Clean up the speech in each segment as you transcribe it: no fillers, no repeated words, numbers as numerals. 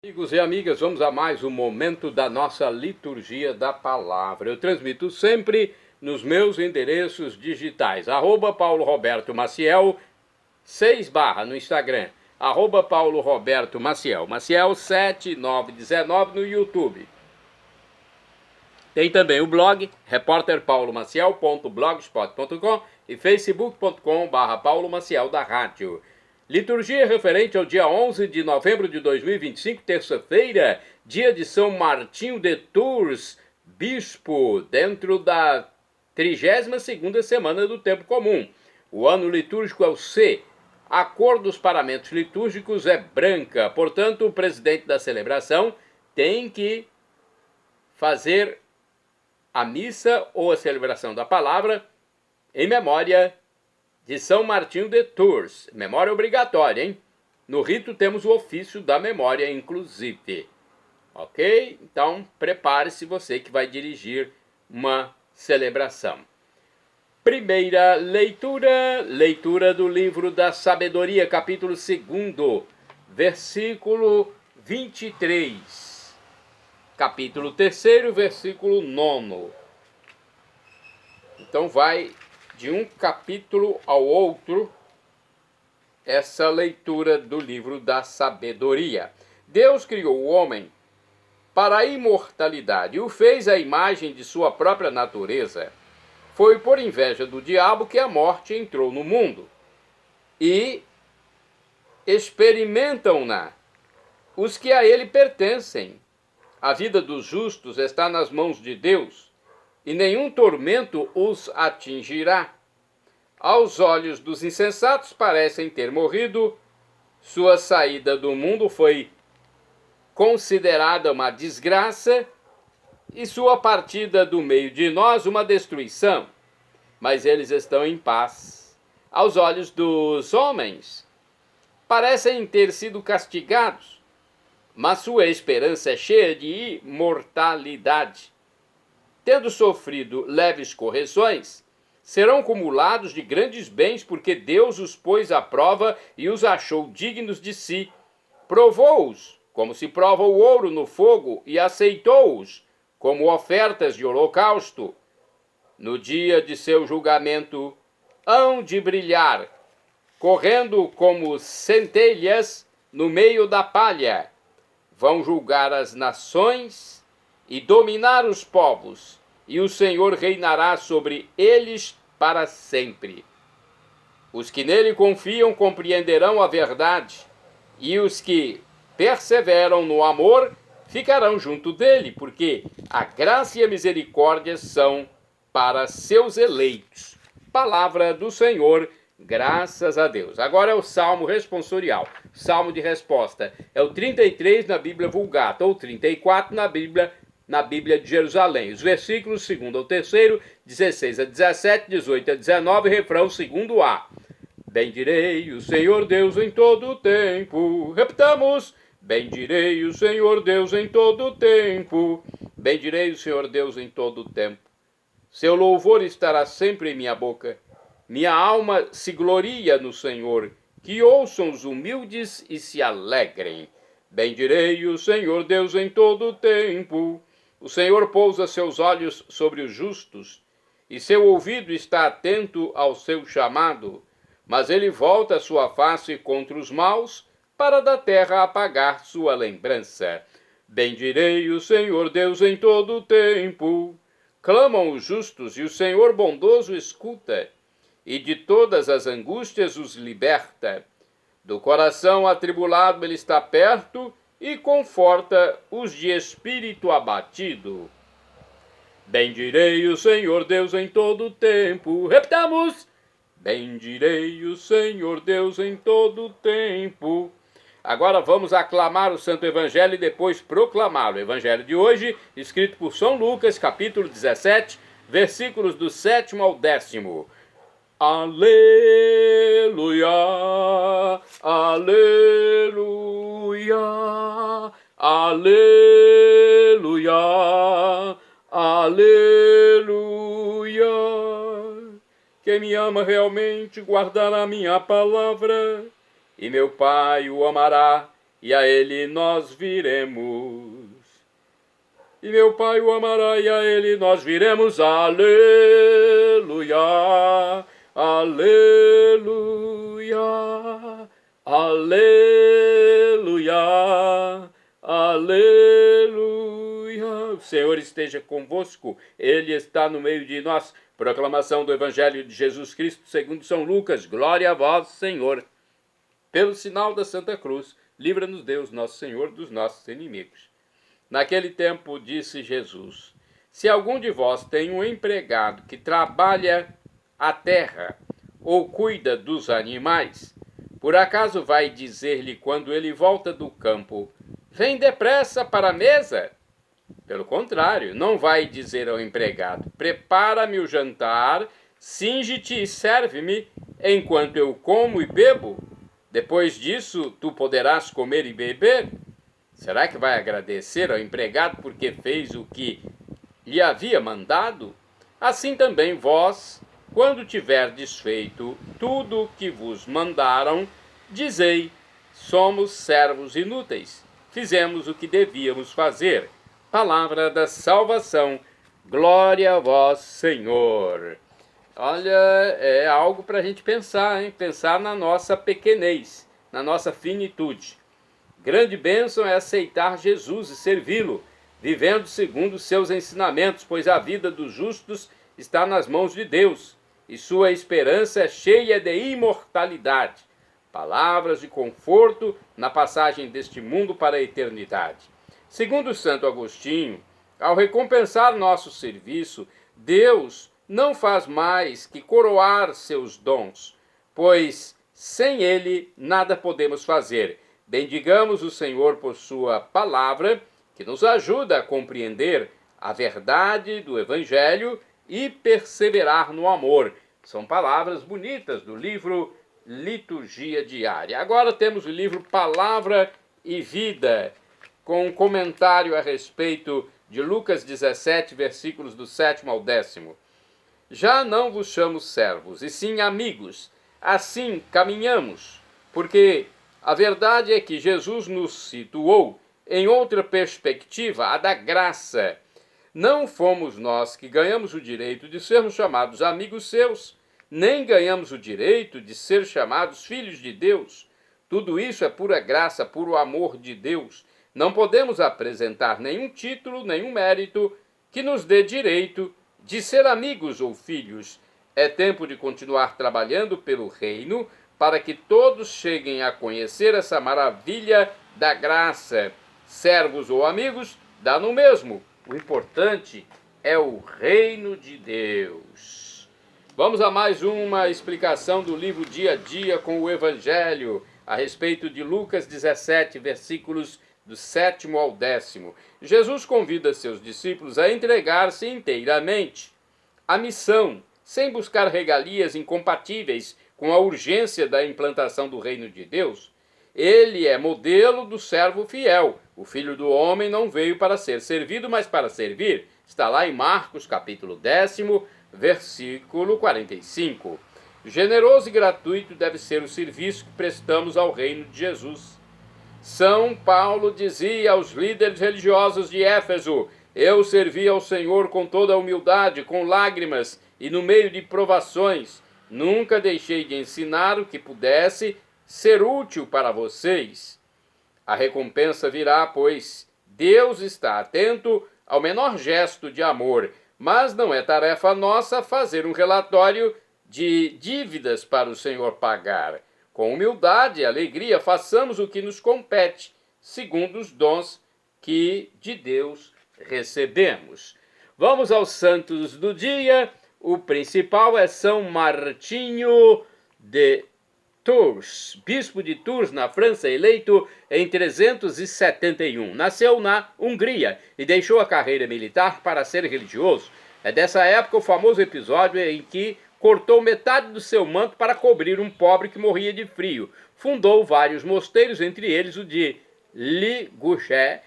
Amigos e amigas, vamos a mais um momento da nossa liturgia da palavra. Eu transmito sempre nos meus endereços digitais, @Paulo Roberto Maciel, 6/ no Instagram, @Paulo Roberto Maciel, Maciel 7919 no YouTube. Tem também o blog, repórterpaulomaciel.blogspot.com e facebook.com/Paulo Maciel da Rádio. Liturgia referente ao dia 11 de novembro de 2025, terça-feira, dia de São Martinho de Tours, bispo, dentro da 32ª semana do tempo comum. O ano litúrgico é o C. A cor dos paramentos litúrgicos é branca, portanto, o presidente da celebração tem que fazer a missa ou a celebração da palavra em memória de São Martinho de Tours. Memória obrigatória, hein? No rito temos o ofício da memória, inclusive. Ok? Então, prepare-se você que vai dirigir uma celebração. Primeira leitura do livro da Sabedoria, capítulo 2, versículo 23. Capítulo 3, versículo 9. Então vai de um capítulo ao outro essa leitura do livro da Sabedoria. Deus criou o homem para a imortalidade e o fez à imagem de sua própria natureza. Foi por inveja do diabo que a morte entrou no mundo. E experimentam-na os que a ele pertencem. A vida dos justos está nas mãos de Deus, e nenhum tormento os atingirá. Aos olhos dos insensatos parecem ter morrido, sua saída do mundo foi considerada uma desgraça, e sua partida do meio de nós uma destruição. Mas eles estão em paz. Aos olhos dos homens, parecem ter sido castigados, mas sua esperança é cheia de imortalidade. Tendo sofrido leves correções, serão cumulados de grandes bens, porque Deus os pôs à prova e os achou dignos de si. Provou-os, como se prova o ouro no fogo, e aceitou-os, como ofertas de holocausto. No dia de seu julgamento, hão de brilhar, correndo como centelhas no meio da palha. Vão julgar as nações e dominar os povos, e o Senhor reinará sobre eles para sempre. Os que nele confiam compreenderão a verdade, e os que perseveram no amor ficarão junto dele, porque a graça e a misericórdia são para seus eleitos. Palavra do Senhor. Graças a Deus. Agora é o Salmo responsorial, Salmo de resposta. É o 33 na Bíblia Vulgata, ou 34 na Bíblia de Jerusalém. Os versículos 2 ao 3, 16 a 17, 18 a 19, refrão 2a. Bendirei o Senhor Deus em todo o tempo. Repitamos. Bendirei o Senhor Deus em todo o tempo. Bendirei o Senhor Deus em todo o tempo. Seu louvor estará sempre em minha boca. Minha alma se gloria no Senhor, que ouçam os humildes e se alegrem. Bendirei o Senhor Deus em todo o tempo. O Senhor pousa seus olhos sobre os justos, e seu ouvido está atento ao seu chamado. Mas ele volta a sua face contra os maus, para da terra apagar sua lembrança. Bendirei o Senhor Deus em todo o tempo. Clamam os justos, e o Senhor bondoso escuta, e de todas as angústias os liberta. Do coração atribulado ele está perto e conforta os de espírito abatido. Bendirei o Senhor Deus em todo o tempo. Repitamos. Bendirei o Senhor Deus em todo o tempo. Agora vamos aclamar o Santo Evangelho e depois proclamá-lo. O Evangelho de hoje, escrito por São Lucas, capítulo 17, versículos do 7º ao 10º. Aleluia, aleluia, aleluia, aleluia. Quem me ama realmente guardará minha palavra, e meu Pai o amará, e a ele nós viremos. E meu Pai o amará, e a ele nós viremos. Aleluia, aleluia, aleluia, aleluia. O Senhor esteja convosco, Ele está no meio de nós. Proclamação do Evangelho de Jesus Cristo segundo São Lucas. Glória a vós, Senhor. Pelo sinal da Santa Cruz, livra-nos Deus, nosso Senhor, dos nossos inimigos. Naquele tempo disse Jesus: se algum de vós tem um empregado que trabalha a terra ou cuida dos animais, por acaso vai dizer-lhe quando ele volta do campo: vem depressa para a mesa? Pelo contrário, não vai dizer ao empregado: prepara-me o jantar, cinge-te e serve-me, enquanto eu como e bebo. Depois disso, tu poderás comer e beber? Será que vai agradecer ao empregado porque fez o que lhe havia mandado? Assim também vós, quando tiverdes feito tudo o que vos mandaram, dizei: somos servos inúteis, fizemos o que devíamos fazer. Palavra da salvação, glória a vós, Senhor. Olha, é algo para a gente pensar, hein? Pensar na nossa pequenez, na nossa finitude. Grande bênção é aceitar Jesus e servi-lo, vivendo segundo os seus ensinamentos, pois a vida dos justos está nas mãos de Deus, e sua esperança é cheia de imortalidade. Palavras de conforto na passagem deste mundo para a eternidade. Segundo Santo Agostinho, ao recompensar nosso serviço, Deus não faz mais que coroar seus dons, pois sem ele nada podemos fazer. Bendigamos o Senhor por sua palavra, que nos ajuda a compreender a verdade do Evangelho e perseverar no amor. São palavras bonitas do livro Liturgia Diária. Agora temos o livro Palavra e Vida, com um comentário a respeito de Lucas 17, versículos do 7º ao 10º. Já não vos chamo servos, e sim amigos. Assim caminhamos, porque a verdade é que Jesus nos situou em outra perspectiva, a da graça. Não fomos nós que ganhamos o direito de sermos chamados amigos seus, nem ganhamos o direito de ser chamados filhos de Deus. Tudo isso é pura graça, puro amor de Deus. Não podemos apresentar nenhum título, nenhum mérito que nos dê direito de ser amigos ou filhos. É tempo de continuar trabalhando pelo reino, para que todos cheguem a conhecer essa maravilha da graça. Servos ou amigos, dá no mesmo. O importante é o reino de Deus. Vamos a mais uma explicação do livro Dia a Dia com o Evangelho, a respeito de Lucas 17, versículos do 7º ao 10º. Jesus convida seus discípulos a entregar-se inteiramente à missão, sem buscar regalias incompatíveis com a urgência da implantação do reino de Deus. Ele é modelo do servo fiel. O Filho do Homem não veio para ser servido, mas para servir. Está lá em Marcos, capítulo 10, versículo 45. Generoso e gratuito deve ser o serviço que prestamos ao reino de Jesus. São Paulo dizia aos líderes religiosos de Éfeso: eu servi ao Senhor com toda a humildade, com lágrimas e no meio de provações. Nunca deixei de ensinar o que pudesse ser útil para vocês. A recompensa virá, pois Deus está atento ao menor gesto de amor, mas não é tarefa nossa fazer um relatório de dívidas para o Senhor pagar. Com humildade e alegria, façamos o que nos compete, segundo os dons que de Deus recebemos. Vamos aos santos do dia. O principal é São Martinho de Tours, bispo de Tours, na França, eleito em 371. Nasceu na Hungria e deixou a carreira militar para ser religioso. É dessa época o famoso episódio em que cortou metade do seu manto para cobrir um pobre que morria de frio. Fundou vários mosteiros, entre eles o de Ligugé,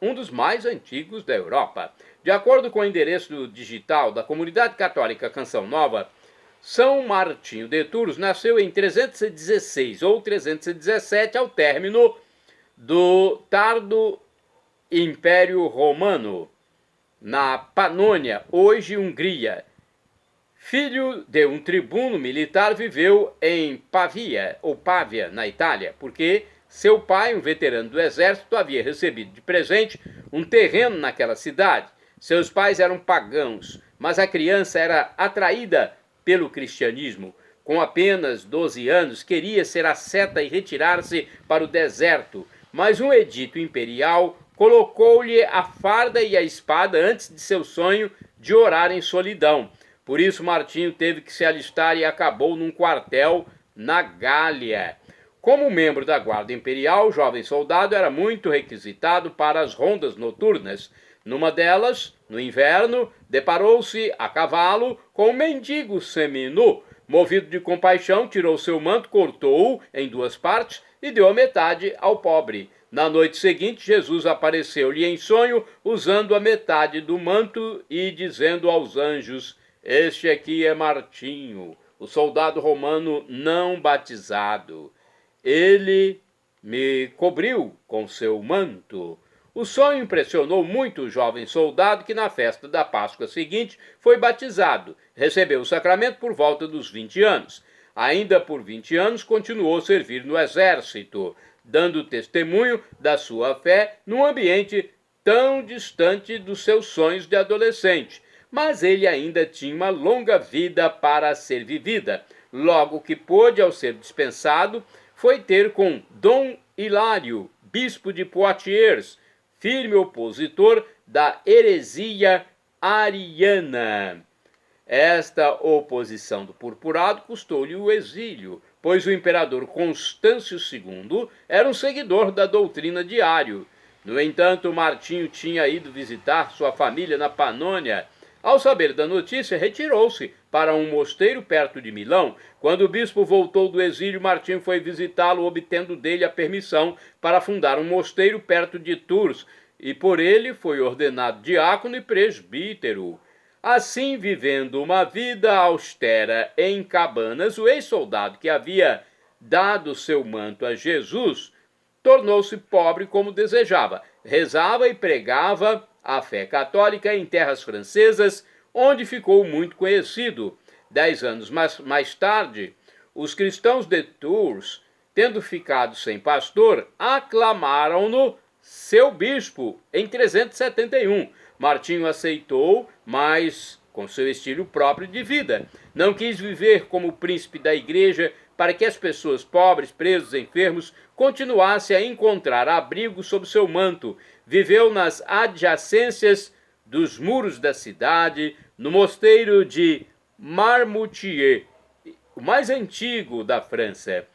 um dos mais antigos da Europa. De acordo com o endereço digital da Comunidade Católica Canção Nova, São Martinho de Tours nasceu em 316 ou 317, ao término do tardo Império Romano, na Panônia, hoje Hungria. Filho de um tribuno militar, viveu em Pavia, ou Pávia, na Itália, porque seu pai, um veterano do exército, havia recebido de presente um terreno naquela cidade. Seus pais eram pagãos, mas a criança era atraída pelo cristianismo. Com apenas 12 anos, queria ser asceta e retirar-se para o deserto, mas um edito imperial colocou-lhe a farda e a espada antes de seu sonho de orar em solidão. Por isso, Martinho teve que se alistar e acabou num quartel na Gália. Como membro da Guarda Imperial, o jovem soldado era muito requisitado para as rondas noturnas. Numa delas, no inverno, deparou-se a cavalo com um mendigo seminu. Movido de compaixão, tirou seu manto, cortou-o em duas partes e deu a metade ao pobre. Na noite seguinte, Jesus apareceu-lhe em sonho, usando a metade do manto e dizendo aos anjos: "Este aqui é Martinho, o soldado romano não batizado. Ele me cobriu com seu manto." O sonho impressionou muito o jovem soldado, que na festa da Páscoa seguinte foi batizado. Recebeu o sacramento por volta dos 20 anos. Ainda por 20 anos continuou a servir no exército, dando testemunho da sua fé num ambiente tão distante dos seus sonhos de adolescente. Mas ele ainda tinha uma longa vida para ser vivida. Logo que pôde, ao ser dispensado, foi ter com Dom Hilário, bispo de Poitiers, firme opositor da heresia ariana. Esta oposição do purpurado custou-lhe o exílio, pois o imperador Constâncio II era um seguidor da doutrina de Ário. No entanto, Martinho tinha ido visitar sua família na Panônia. Ao saber da notícia, retirou-se para um mosteiro perto de Milão. Quando o bispo voltou do exílio, Martinho foi visitá-lo, obtendo dele a permissão para fundar um mosteiro perto de Tours, e por ele foi ordenado diácono e presbítero. Assim, vivendo uma vida austera em cabanas, o ex-soldado que havia dado seu manto a Jesus tornou-se pobre como desejava. Rezava e pregava a fé católica em terras francesas, onde ficou muito conhecido. 10 anos mais tarde, os cristãos de Tours, tendo ficado sem pastor, aclamaram-no seu bispo em 371. Martinho aceitou, mas com seu estilo próprio de vida. Não quis viver como príncipe da igreja para que as pessoas pobres, presos, enfermos, continuassem a encontrar abrigo sob seu manto. Viveu nas adjacências dos muros da cidade, no mosteiro de Marmoutier, o mais antigo da França.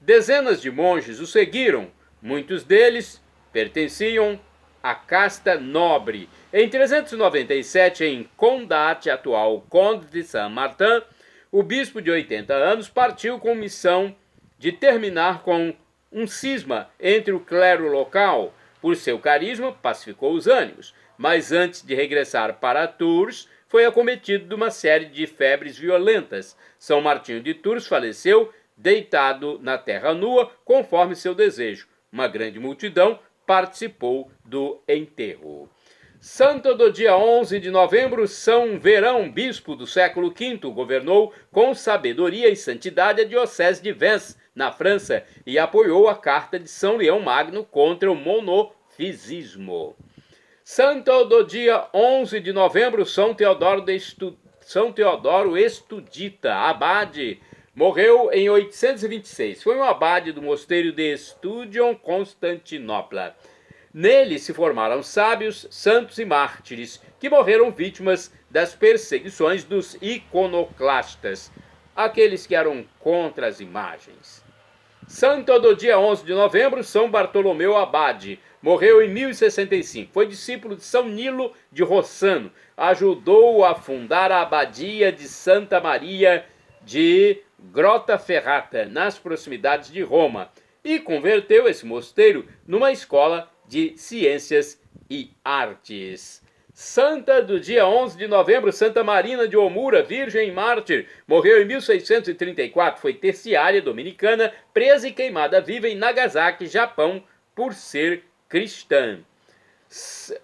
Dezenas de monges o seguiram, muitos deles pertenciam à casta nobre. Em 397, em Condate, atual Conde de Saint-Martin, o bispo de 80 anos partiu com missão de terminar com um cisma entre o clero local. Por seu carisma, pacificou os ânimos, mas antes de regressar para Tours, foi acometido de uma série de febres violentas. São Martinho de Tours faleceu deitado na terra nua, conforme seu desejo. Uma grande multidão participou do enterro. Santo do dia 11 de novembro, São Verão, bispo do século V, governou com sabedoria e santidade a diocese de Vence, na França, e apoiou a Carta de São Leão Magno contra o monofisismo. Santo do dia 11 de novembro, São Teodoro Estudita, abade, morreu em 826. Foi um abade do mosteiro de Estudion, Constantinopla. Nele se formaram sábios, santos e mártires, que morreram vítimas das perseguições dos iconoclastas, aqueles que eram contra as imagens. Santo do dia 11 de novembro, São Bartolomeu Abade, morreu em 1065. Foi discípulo de São Nilo de Rossano. Ajudou a fundar a abadia de Santa Maria de Grottaferrata, nas proximidades de Roma, e converteu esse mosteiro numa escola de ciências e artes. Santa do dia 11 de novembro, Santa Marina de Omura, virgem e mártir, morreu em 1634, foi terciária dominicana, presa e queimada viva em Nagasaki, Japão, por ser cristã.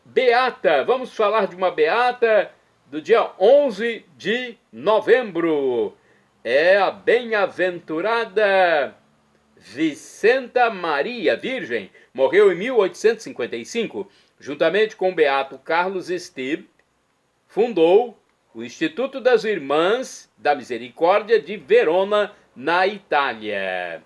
Beata, vamos falar de uma beata do dia 11 de novembro. É a bem-aventurada Vicenta Maria Virgem. Morreu em 1855. Juntamente com o beato Carlos Esteve, fundou o Instituto das Irmãs da Misericórdia de Verona, na Itália.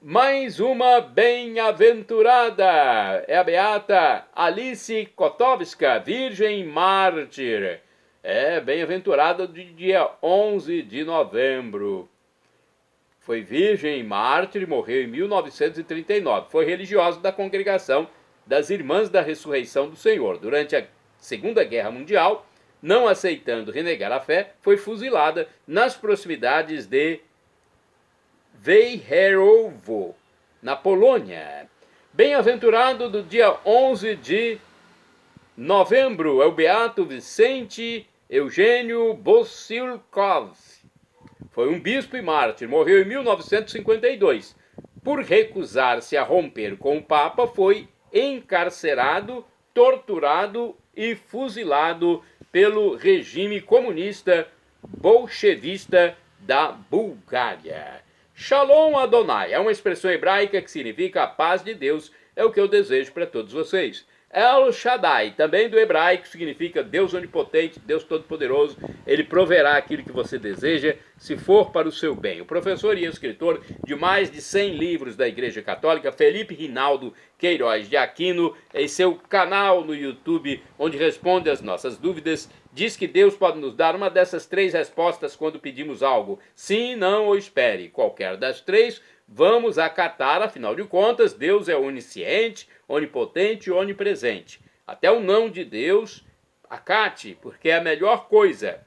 Mais uma bem-aventurada é a beata Alice Kotowska, Virgem Mártir. É bem-aventurada do dia 11 de novembro. Foi virgem e mártir e morreu em 1939. Foi religiosa da Congregação das Irmãs da Ressurreição do Senhor. Durante a Segunda Guerra Mundial, não aceitando renegar a fé, foi fuzilada nas proximidades de Wejherowo, na Polônia. Bem-aventurado do dia 11 de novembro é o beato Vicente Eugênio Bossilkov. Foi um bispo e mártir, morreu em 1952. Por recusar-se a romper com o Papa, foi encarcerado, torturado e fuzilado pelo regime comunista bolchevista da Bulgária. Shalom Adonai é uma expressão hebraica que significa a paz de Deus, é o que eu desejo para todos vocês. El Shaddai, também do hebraico, significa Deus onipotente, Deus todo-poderoso. Ele proverá aquilo que você deseja, se for para o seu bem. O professor e escritor de mais de 100 livros da Igreja Católica, Felipe Rinaldo Queiroz de Aquino, em seu canal no YouTube, onde responde às nossas dúvidas, diz que Deus pode nos dar uma dessas 3 respostas quando pedimos algo. Sim, não ou espere. Qualquer das 3, vamos acatar, afinal de contas, Deus é onisciente, onipotente e onipresente. Até o não de Deus, acate, porque é a melhor coisa.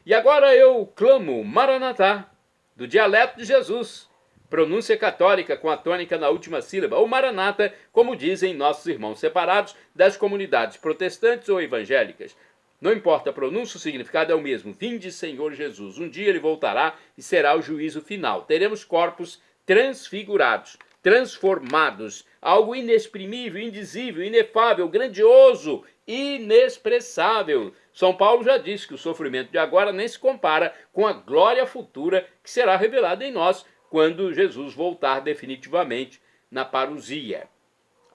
E agora eu clamo Maranatá, do dialeto de Jesus, pronúncia católica com a tônica na última sílaba, ou Maranata, como dizem nossos irmãos separados das comunidades protestantes ou evangélicas. Não importa a pronúncia, o significado é o mesmo. Vinde, Senhor Jesus. Um dia ele voltará e será o juízo final. Teremos corpos transfigurados, transformados, algo inexprimível, indizível, inefável, grandioso, inexpressável. São Paulo já disse que o sofrimento de agora nem se compara com a glória futura que será revelada em nós quando Jesus voltar definitivamente na parousia.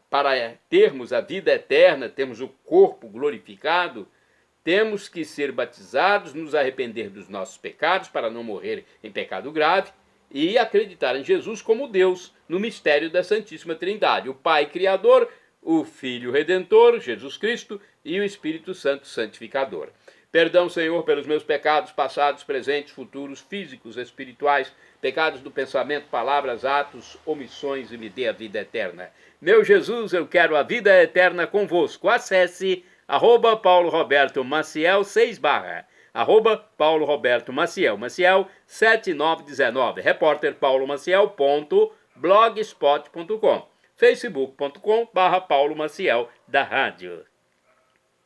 Para termos a vida eterna, termos o corpo glorificado, temos que ser batizados, nos arrepender dos nossos pecados para não morrer em pecado grave e acreditar em Jesus como Deus, no mistério da Santíssima Trindade, o Pai Criador, o Filho Redentor, Jesus Cristo, e o Espírito Santo Santificador. Perdão, Senhor, pelos meus pecados passados, presentes, futuros, físicos, espirituais, pecados do pensamento, palavras, atos, omissões, e me dê a vida eterna. Meu Jesus, eu quero a vida eterna convosco. Acesse @Paulo Roberto Maciel 6 /, @Paulo Roberto Maciel, Maciel 7919, repórter paulomaciel.blogspot.com, facebook.com/Paulo Maciel da rádio.